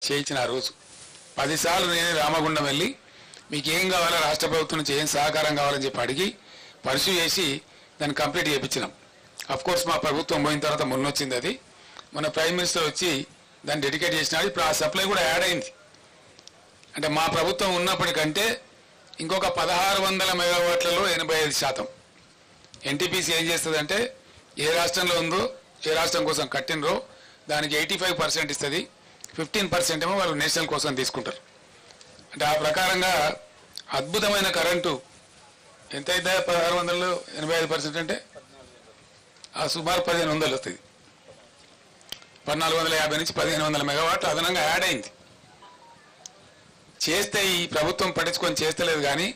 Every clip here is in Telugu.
చేయించిన ఆ రోజు 10 సార్లు నేనే రామగుండం వెళ్ళి మీకు ఏం కావాలో రాష్ట్ర ప్రభుత్వం నుంచి ఏం సహకారం కావాలని చెప్పి అడిగి పర్సూ చేసి దాన్ని కంప్లీట్ చేయించినాం. కోర్స్ మా ప్రభుత్వం పోయిన తర్వాత మొన్న వచ్చింది అది. మన ప్రైమ్ మినిస్టర్ వచ్చి దాన్ని డెడికేట్ చేసినాడు. ఇప్పుడు ఆ సప్లై కూడా యాడ్ అయింది. అంటే మా ప్రభుత్వం ఉన్నప్పటికంటే ఇంకొక 1600 మెగావాట్లలో 85%. ఎన్టీపీసీ ఏం చేస్తుందంటే ఏ రాష్ట్రంలో ఉందో ఏ రాష్ట్రం కోసం కట్టినరో దానికి 85% ఇస్తుంది, 15% ఏమో వాళ్ళు నేషనల్ కోసం తీసుకుంటారు. అంటే ఆ ప్రకారంగా అద్భుతమైన కరెంటు ఎంతైతే 1600లో 85% అంటే ఆ సుమారు 1500 వస్తుంది. 1450 నుంచి 1500 మెగావాట్లు అదనంగా యాడ్ అయింది. చేస్తే ఈ ప్రభుత్వం పట్టించుకొని చేస్తలేదు. కానీ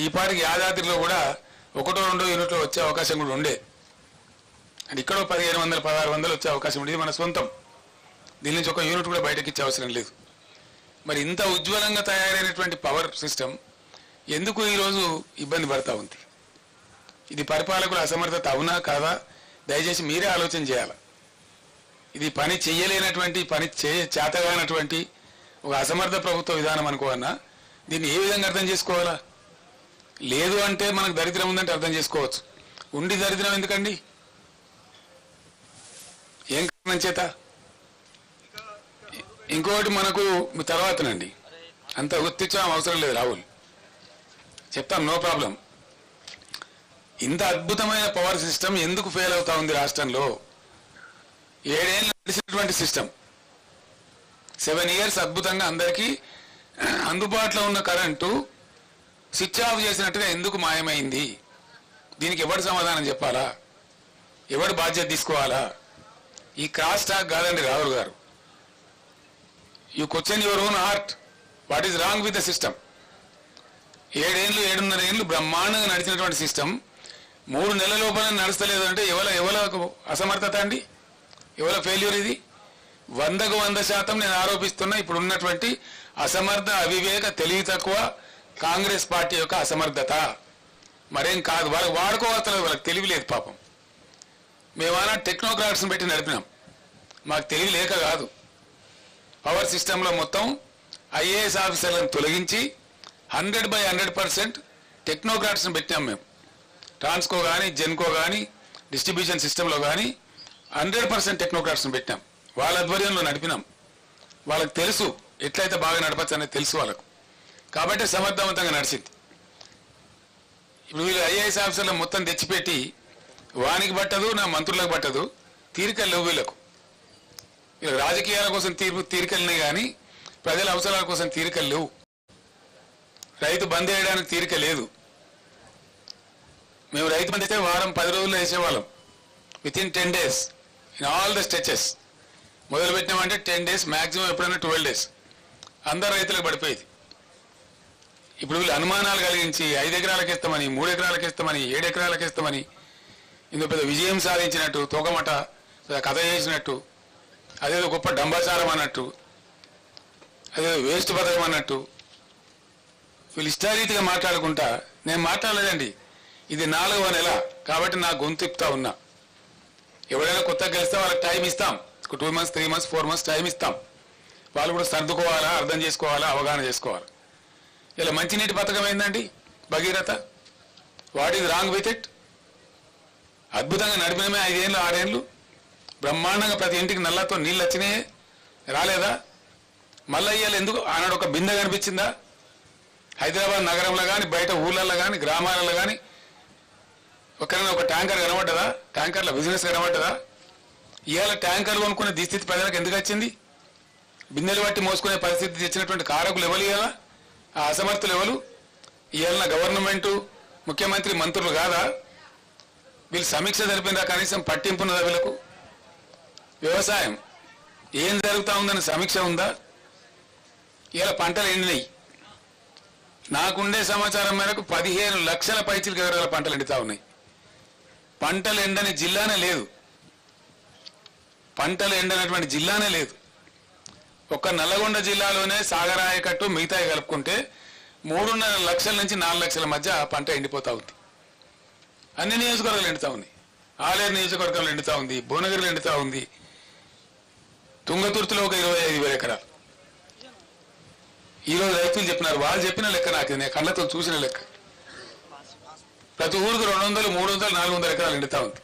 ఈ పాటికి యాదాద్రిలో కూడా 1-2 యూనిట్లు వచ్చే అవకాశం కూడా ఉండే. అంటే ఇక్కడ 1500 1600 వచ్చే అవకాశం ఉండేది మన సొంతం. దీని నుంచి ఒక యూనిట్ కూడా బయటకి ఇచ్చే అవసరం లేదు. మరి ఇంత ఉజ్వలంగా తయారైనటువంటి పవర్ సిస్టమ్ ఎందుకు ఈరోజు ఇబ్బంది పడతా ఉంది? ఇది పరిపాలకుల అసమర్థత అవునా కాదా? దయచేసి మీరే ఆలోచన చేయాలి. ఇది పని చేయలేనటువంటి పని చేతగానటువంటి ఒక అసమర్థ ప్రభుత్వ విధానం అనుకోవన్నా దీన్ని ఏ విధంగా అర్థం చేసుకోవాలా? లేదు అంటే మనకు దరిద్రం ఉందంటే అర్థం చేసుకోవచ్చు. ఉండి దరిద్రం ఎందుకండి? ఏం కారణం చేత? ఇంకోటి మనకు తర్వాతనండి, అంత గుర్తించడం అవసరం లేదు రాహుల్, చెప్తాం, నో ప్రాబ్లం. ఇంత అద్భుతమైన పవర్ సిస్టమ్ ఎందుకు ఫెయిల్ అవుతా ఉంది రాష్ట్రంలో? 7 ఏళ్ళు నడిచినటువంటి సిస్టమ్, 7 ఇయర్స్ అద్భుతంగా అందరికీ అందుబాటులో ఉన్న కరెంటు స్విచ్ ఆఫ్ చేసినట్టుగా ఎందుకు మాయమైంది? దీనికి ఎవరు సమాధానం చెప్పాలా? ఎవరు బాధ్యత తీసుకోవాలా? ఈ క్రాస్ టాక్ కాదండి రాహుల్ గారు. You question your own heart. What is wrong with the system? 7 ఏళ్ళు 7.5 ఏళ్ళు బ్రహ్మాండంగా నడిచినటువంటి సిస్టమ్ 3 నెలల లోపల నడుస్తలేదు అంటే ఎవల అసమర్థత అండి? ఎవల ఫెయిల్యూర్ ఇది? 100కు 100% నేను ఆరోపిస్తున్నా ఇప్పుడు ఉన్నటువంటి అసమర్థ, అవివేక, తెలివి తక్కువ కాంగ్రెస్ పార్టీ యొక్క అసమర్థత, మరేం కాదు. వాళ్ళకి వాడుకోవస్తలేదు, వాళ్ళకి తెలివి లేదు పాపం. మేమన్నా టెక్నోక్రాట్స్ని పెట్టి నడిపినాం, మాకు తెలివి లేక కాదు. పవర్ సిస్టంలో మొత్తం ఐఏఎస్ ఆఫీసర్లను తొలగించి 100% టెక్నోక్రాట్స్ని పెట్టాం మేము. ట్రాన్స్కో కానీ, జెన్కో కానీ, డిస్ట్రిబ్యూషన్ సిస్టంలో కానీ 100% టెక్నోక్రాట్స్ని పెట్టాం. వాళ్ళ ఆధ్వర్యంలో నడిపినాం. వాళ్ళకి తెలుసు ఎట్లయితే బాగా నడపచ్చు అనేది తెలుసు వాళ్ళకు, కాబట్టి సమర్థవంతంగా నడిచింది. ఇప్పుడు వీళ్ళు ఐఏఎస్ ఆఫీసర్లు మొత్తం తెచ్చిపెట్టి వానికి పట్టదు, నా మంత్రులకు పట్టదు, తీరికలు లేవు వీళ్ళకు. వీళ్ళకి రాజకీయాల కోసం తీరికలున్నాయి కానీ ప్రజల అవసరాల కోసం తీరికలు లేవు. రైతు బంద్ చేయడానికి తీరిక లేదు. మేము రైతు బంద్ చేస్తే వారం 10 రోజుల్లో వేసేవాళ్ళం, within 10 days in all the stitches. మొదలు పెట్టినామంటే 10 days, మ్యాక్సిమం ఎప్పుడైనా 12 days అందరు రైతులకు పడిపోయేది. ఇప్పుడు వీళ్ళు అనుమానాలు కలిగించి 5 ఎకరాలకు ఇస్తామని, 3 ఎకరాలకు ఇస్తామని, 7 ఎకరాలకు ఇస్తామని ఇందులో పెద్ద విజయం సాధించినట్టు, తోకమట కథ చేసినట్టు, అదేదో గొప్ప డంబాచారం అన్నట్టు, అదేదో వేస్ట్ పథకం అన్నట్టు వీళ్ళు ఇష్టారీతిగా మాట్లాడుకుంటా. నేను మాట్లాడలేదండి, ఇది 4వ నెల కాబట్టి నా గొంతు తిప్పుతా ఉన్నా. ఎవరైనా కొత్తగా గెలిస్తే వాళ్ళకి టైం ఇస్తాం, 2 months 3 months 4 months టైం ఇస్తాం. వాళ్ళు కూడా సర్దుకోవాలా, అర్థం చేసుకోవాలా, అవగాహన చేసుకోవాలి. ఇలా మంచినీటి పథకం ఏందండి Bhagiratha? What is wrong with it? అద్భుతంగా నడిపినమే 5 ఏళ్ళు 6 ఏళ్ళు బ్రహ్మాండంగా ప్రతి ఇంటికి నల్లతో నీళ్ళు వచ్చినాయే, రాలేదా? మళ్ళీ ఇవాళ ఎందుకు ఆనాడు ఒక బిందె కనిపించిందా? హైదరాబాద్ నగరంలో కానీ, బయట ఊళ్ళల్లో కానీ, గ్రామాలలో కానీ ఒకరైనా ఒక ట్యాంకర్ కనబడ్డదా? ట్యాంకర్ల బిజినెస్ కనబడ్డదా? ఇవాళ ట్యాంకర్ కొనుక్కునే దుస్థితి ప్రజలకు ఎందుకు వచ్చింది? బిందెలు బట్టి మోసుకునే పరిస్థితి తెచ్చినటువంటి కారకులు ఎవరు? ఇవాళ ఆ అసమర్థులు ఎవరు? ఇవాళ గవర్నమెంటు, ముఖ్యమంత్రి, మంత్రులు కాదా? వీళ్ళు సమీక్ష జరిపినరా? కనీసం పట్టింపున్నదా వీళ్ళకు? వ్యవసాయం ఏం జరుగుతూ ఉందని సమీక్ష ఉందా? ఇవాళ పంటలు ఎండినాయి. నాకుండే సమాచారం మేరకు 15 లక్షల పైచిలకు ఎకరాల పంటలు ఎండుతా ఉన్నాయి. పంటలు ఎండని జిల్లానే లేదు, పంటలు ఎండనటువంటి జిల్లానే లేదు. ఒక్క నల్లగొండ జిల్లాలోనే సాగరాయకట్టు మిగతాయి కలుపుకుంటే 3.5 లక్షల నుంచి 4 లక్షల మధ్య పంట ఎండిపోతా ఉంది. అన్ని నియోజకవర్గాలు ఎండుతా ఉన్నాయి. ఆలేరు నియోజకవర్గంలో ఎండుతా ఉంది, భువనగిరిలో ఎండుతా ఉంది, తుంగతుర్తిలో ఒక 25,000 ఎకరాలు, ఈరోజు రైతులు చెప్పినారు, వాళ్ళు చెప్పిన లెక్క నాకు నేను కళ్ళతో చూసిన లెక్క. ప్రతి ఊరికి 200, 300, 400 ఎకరాలు ఎండుతా ఉంది.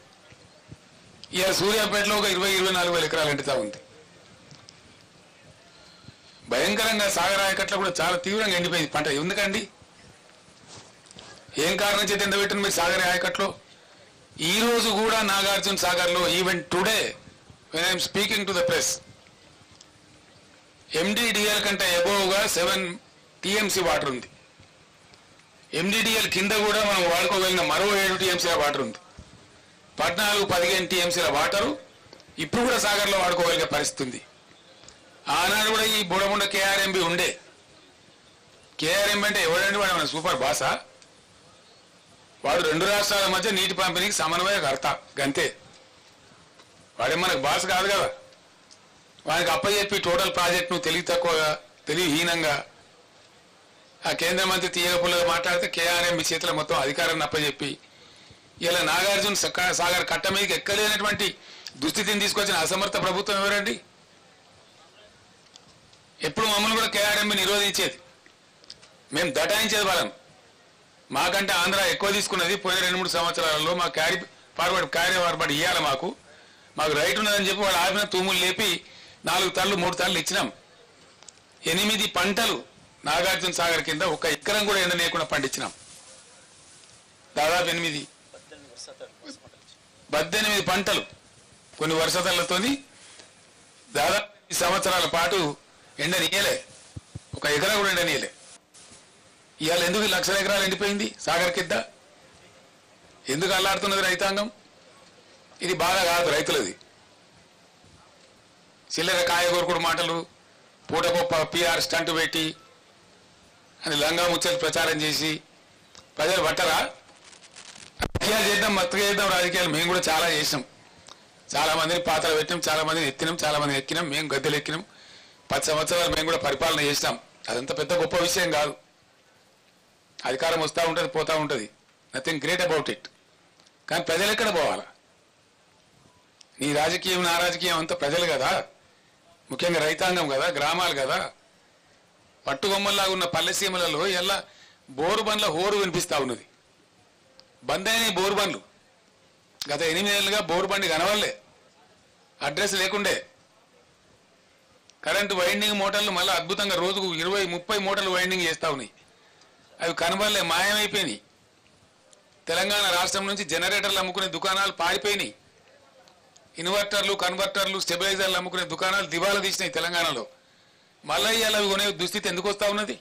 ఇవాళ సూర్యాపేటలో ఒక 20-24 వేల ఎకరాలు ఎండుతా ఉంది. భయంకరంగా సాగర్ ఆయకట్ల కూడా చాలా తీవ్రంగా ఎండిపోయింది పంట. ఎందుకండి? ఏం కారణం చేత ఎండబెట్టిన మీరు సాగర్ ఆయకట్లో? ఈ రోజు కూడా నాగార్జున సాగర్లో even today when I'm speaking to the press, MDDL కంటే అబోవ్గా 7 TMC వాటర్ ఉంది. ఎండిడిఎల్ కింద కూడా మనం వాడుకోగలిగిన మరో 7 TMC వాటర్ ఉంది. 14-15 TMC వాటరు ఇప్పుడు కూడా సాగర్లో వాడుకోగలిగే పరిస్థితి ఉంది. ఆనాడు కూడా ఈ బుడముండ KRMB ఉండే. KRMB అంటే ఎవడండి? వాడు మన సూపర్ బాసా? వాడు 2 రాష్ట్రాల మధ్య నీటి పంపిణీకి సమన్వయకర్త గంతే. వాడే మనకు బాస్ కాదు కదా. వానికి అప్పచెప్పి టోటల్ ప్రాజెక్టును తెలివి తక్కువగా, తెలివిహీనంగా ఆ కేంద్ర మంత్రి తీయగపుల్లగా మాట్లాడితే KRMB చేతుల మొత్తం అధికారాన్ని అప్పచెప్పి ఇలా నాగార్జున సాగర్ కట్ట మీదకి ఎక్కలేనటువంటి దుస్థితిని తీసుకొచ్చిన అసమర్థ ప్రభుత్వం ఎవరండి? ఎప్పుడు మమ్మల్ని కూడా KRMB నిరోధించేది, మేము దటాయించేది వాళ్ళం. మాకంటే ఆంధ్ర ఎక్కువ తీసుకున్నది పోయిన 2-3 సంవత్సరాలలో. మా క్యారీ ఫార్వర్డ్ ఇవ్వాలి, మాకు రైట్ ఉన్నదని చెప్పి వాళ్ళు ఆపిన తూములు లేపి 4 తళ్ళు 3 తళ్ళు ఇచ్చినాం. 8 పంటలు నాగార్జున సాగర్ కింద 1 ఎకరం కూడా ఎండనీయకుండా పండించినాం. దాదాపు 18 పంటలు కొన్ని వర్షాలతోని దాదాపు 8 సంవత్సరాల పాటు ఎండనీయలే, 1 ఎకరం కూడా ఎండనీయలే. ఇవాళ ఎందుకు 1,00,000 ఎకరాలు ఎండిపోయింది సాగర్ కింద? ఎందుకు అల్లాడుతున్నది రైతాంగం? ఇది బాధ కాదు రైతులది. చిల్లర కాయగూరకుడు మాటలు, పూటగొప్ప PR స్టంట్ పెట్టి అని లంగా ముచ్చలు ప్రచారం చేసి ప్రజలు పట్టరా? రాజకీయాలు చేద్దాం, మత్తుగా చేద్దాం రాజకీయాలు. మేము కూడా చాలా చేసినాం. చాలా మందిని పాత్రలు పెట్టినాం, చాలా మందిని ఎత్తినాం, చాలా మందిని ఎక్కినాం, మేము గద్దెలు ఎక్కినాం. 10 సంవత్సరాలు మేము కూడా పరిపాలన చేసినాం. అదంత పెద్ద గొప్ప విషయం కాదు. అధికారం వస్తూ ఉంటుంది, పోతూ ఉంటుంది, నథింగ్ గ్రేట్ అబౌట్ ఇట్. కానీ ప్రజలు ఎక్కడ పోవాలా? నీ రాజకీయం నా రాజకీయం అంతా ప్రజలు కదా, ముఖ్యంగా రైతాంగం కదా, గ్రామాలు కదా. పట్టుబొమ్మల్లాగా ఉన్న పల్లెసీమలలో ఎలా బోరు బండ్ల హోరు వినిపిస్తూ ఉన్నది. బంద్ అయినాయి బోరు బండ్లు. గత 8 ఏళ్ళుగా బోరు బండి కనవల్లే, అడ్రస్ లేకుండే. కరెంటు వైండింగ్ మోటార్లు మళ్ళీ అద్భుతంగా రోజుకు 20-30 మోటార్లు వైండింగ్ చేస్తూ ఉన్నాయి. అవి కనబడలే, మాయమైపోయినాయి. తెలంగాణ రాష్ట్రం నుంచి జనరేటర్లు అమ్ముకునే దుకాణాలు పారిపోయినాయి. ఇన్వర్టర్లు, కన్వర్టర్లు, స్టెబిలైజర్లు అమ్ముకునే దుకాణాలు దివాలా తీసినాయి తెలంగాణలో. మళ్ళీ అవి కొనే దుస్థితి ఎందుకు వస్తూ ఉన్నది?